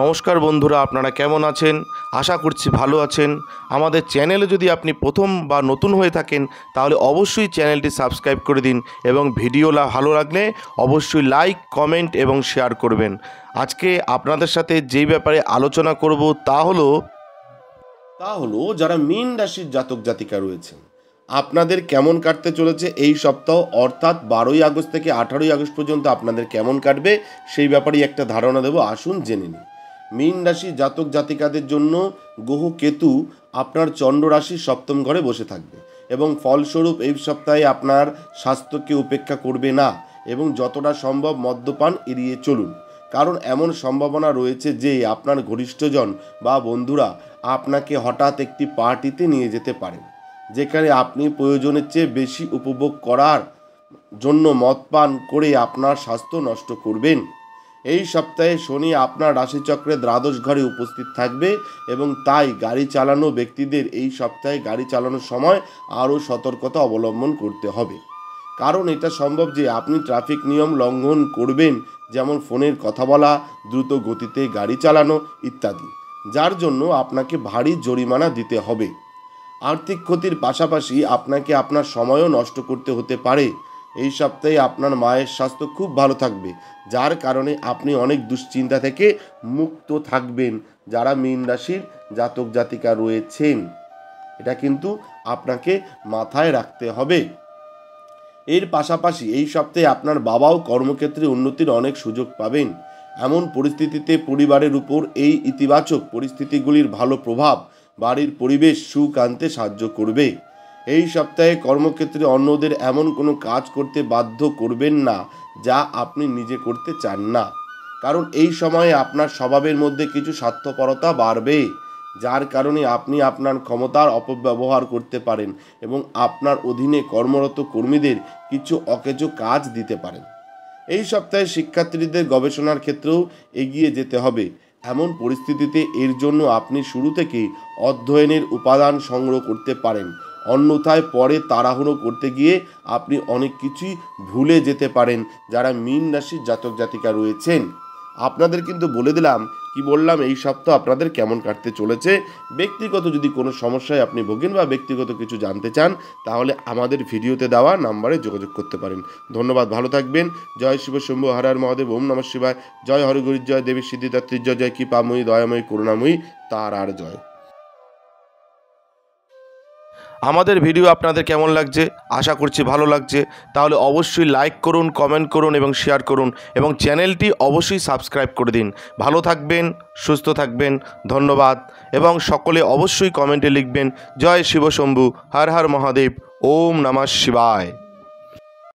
নমস্কার বন্ধুরা, আপনারা কেমন আছেন? আশা করছি ভালো আছেন। আমাদের চ্যানেলে যদি আপনি প্রথম বা নতুন হয়ে থাকেন তাহলে অবশ্যই চ্যানেলটি সাবস্ক্রাইব করে দিন এবং ভিডিও ভালো লাগলে অবশ্যই লাইক, কমেন্ট এবং শেয়ার করবেন। আজকে আপনাদের সাথে যেই ব্যাপারে আলোচনা করব তা হলো যারা মীন রাশির জাতক জাতিকা রয়েছেন, আপনাদের কেমন কাটতে চলেছে এই সপ্তাহ, অর্থাৎ 12ই আগস্ট থেকে 18ই আগস্ট পর্যন্ত আপনাদের কেমন কাটবে সেই ব্যাপারেই একটা ধারণা দেব। আসুন জেনে নিই। মীন রাশি জাতক জাতিকাদের জন্য গ্রহ কেতু আপনার চন্দ্র রাশির সপ্তম ঘরে বসে থাকবে এবং ফলস্বরূপ এই সপ্তাহে আপনার স্বাস্থ্যকে উপেক্ষা করবে না এবং যতটা সম্ভব মদ্যপান এড়িয়ে চলুন, কারণ এমন সম্ভাবনা রয়েছে যে আপনার ঘনিষ্ঠজন বা বন্ধুরা আপনাকে হঠাৎ একটি পার্টিতে নিয়ে যেতে পারেন, যেখানে আপনি প্রয়োজনের চেয়ে বেশি উপভোগ করার জন্য মদ পান করে আপনার স্বাস্থ্য নষ্ট করবেন। এই সপ্তাহে শনি আপনার রাশিচক্রে দ্বাদশ ঘরে উপস্থিত থাকবে এবং তাই গাড়ি চালানো ব্যক্তিদের এই সপ্তাহে গাড়ি চালানোর সময় আরও সতর্কতা অবলম্বন করতে হবে, কারণ এটা সম্ভব যে আপনি ট্রাফিক নিয়ম লঙ্ঘন করবেন, যেমন ফোনের কথা বলা, দ্রুত গতিতে গাড়ি চালানো ইত্যাদি, যার জন্য আপনাকে ভারী জরিমানা দিতে হবে। আর্থিক ক্ষতির পাশাপাশি আপনাকে আপনার সময়ও নষ্ট করতে হতে পারে। এই সপ্তাহে আপনার মায়ের স্বাস্থ্য খুব ভালো থাকবে, যার কারণে আপনি অনেক দুশ্চিন্তা থেকে মুক্ত থাকবেন। যারা মীন রাশির জাতক জাতিকা রয়েছেন, এটা কিন্তু আপনাকে মাথায় রাখতে হবে। এর পাশাপাশি এই সপ্তাহে আপনার বাবাও কর্মক্ষেত্রে উন্নতির অনেক সুযোগ পাবেন। এমন পরিস্থিতিতে পরিবারের উপর এই ইতিবাচক পরিস্থিতিগুলির ভালো প্রভাব বাড়ির পরিবেশ সুখ আনতে সাহায্য করবে। এই সপ্তাহে কর্মক্ষেত্রে অন্যদের এমন কোনো কাজ করতে বাধ্য করবেন না যা আপনি নিজে করতে চান না, কারণ এই সময়ে আপনার স্বভাবের মধ্যে কিছু স্বার্থপরতা বাড়বে, যার কারণে আপনি আপনার ক্ষমতার অপব্যবহার করতে পারেন এবং আপনার অধীনে কর্মরত কর্মীদের কিছু অকেজো কাজ দিতে পারেন। এই সপ্তাহে শিক্ষার্থীদের গবেষণার ক্ষেত্রেও এগিয়ে যেতে হবে। এমন পরিস্থিতিতে এর জন্য আপনি শুরু থেকেই অধ্যয়নের উপাদান সংগ্রহ করতে পারেন, অন্যথায় পরে তাড়াহুড়ো করতে গিয়ে আপনি অনেক কিছুই ভুলে যেতে পারেন। যারা মীন রাশির জাতক জাতিকা রয়েছেন, আপনাদের কিন্তু বলে দিলাম কি বললাম এই সপ্তাহ আপনাদের কেমন কাটতে চলেছে। ব্যক্তিগত যদি কোনো সমস্যায় আপনি ভোগেন বা ব্যক্তিগত কিছু জানতে চান তাহলে আমাদের ভিডিওতে দেওয়া নাম্বারে যোগাযোগ করতে পারেন। ধন্যবাদ, ভালো থাকবেন। জয় শিব শম্ভু হর হর মহাদেব, ওম নমঃ শিবায়। জয় হরিগুরির জয়, দেবী সিদ্ধিদাত্রীর জয়, জয় কৃপাময়ী দয়াময়ী করুণাময়ী তারার জয়। আমাদের ভিডিও আপনাদের কেমন লাগছে? আশা করছি ভালো লাগছে। তাহলে অবশ্যই লাইক করুন, কমেন্ট করুন এবং শেয়ার করুন এবং চ্যানেলটি অবশ্যই সাবস্ক্রাইব করে দিন। ভালো থাকবেন, সুস্থ থাকবেন, ধন্যবাদ। এবং সকলে অবশ্যই কমেন্টে লিখবেন জয় শিব শম্ভু হর হর মহাদেব, ওম নমঃ শিবায়।